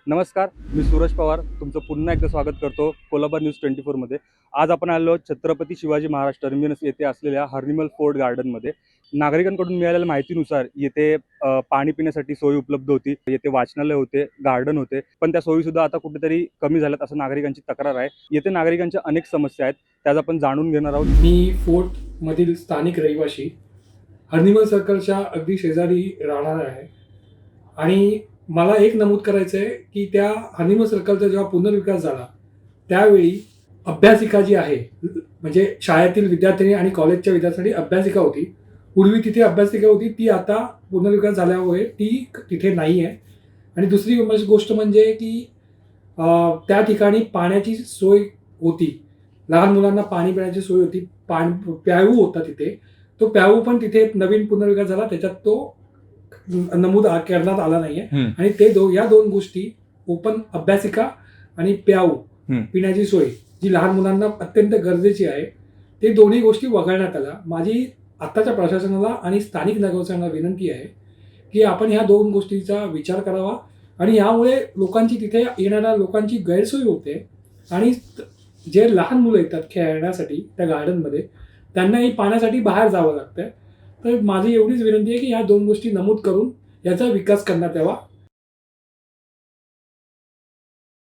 नमस्कार, मी सूरज पवार तुमचं पुन्हा एकदा स्वागत करतो कोल्हापूर न्यूज 24 मध्ये. आज आपण आलो छत्रपती शिवाजी महाराज टर्मिनस येथे असलेल्या हर्निमल फोर्ट गार्डनमध्ये. नागरिकांकडून मिळालेल्या माहितीनुसार येथे पाणी पिण्यासाठी सोय उपलब्ध होती, येथे वाचनालय होते, गार्डन होते, पण त्या सोयी सुद्धा आता कुठेतरी कमी झाल्यात असं नागरिकांची तक्रार आहे. येथे नागरिकांच्या अनेक समस्या आहेत, त्याच आपण जाणून घेणार आहोत. मी फोर्ट मधील स्थानिक रहिवाशी हर्निमल सर्कलच्या अगदी शेजारी राहणार आहे आणि मला एक नमूद करायचं आहे की त्या हर्निमल सर्कलचा जेव्हा पुनर्विकास झाला त्यावेळी अभ्यासिका जी आहे, म्हणजे शाळेतील विद्यार्थिनी आणि कॉलेजच्या विद्यार्थ्यांसाठी अभ्यासिका होती. पूर्वी तिथे अभ्यासिका होती, ती आता पुनर्विकास झाल्यामुळे ती तिथे नाही आहे. आणि दुसरी गोष्ट म्हणजे की त्या ठिकाणी पाण्याची सोय होती, लहान मुलांना पाणी पिण्याची सोय होती, प्याऊ होता तिथे. तो प्याऊ पण तिथे नवीन पुनर्विकास झाला, त्याच्यात तो नमूद करण्यात आला नाहीये. आणि ते या दोन गोष्टी, ओपन अभ्यासिका आणि प्याऊ पिण्याची सोय जी लहान मुलांना अत्यंत गरजेची आहे, ते दोन्ही गोष्टी वगळण्यात आल्या. माझी आत्ताच्या प्रशासनाला आणि स्थानिक नागरिकांना विनंती आहे की आपण ह्या दोन गोष्टीचा विचार करावा. आणि यामुळे लोकांची, तिथे येणाऱ्या लोकांची गैरसोय होते आणि जे लहान मुलं येतात खेळण्यासाठी त्या गार्डनमध्ये, त्यांनाही पाण्यासाठी बाहेर जावं लागतं. तर माझी एवढीच विनंती आहे की ह्या दोन गोष्टी नमूद करून याचा विकास करण्यात यावा.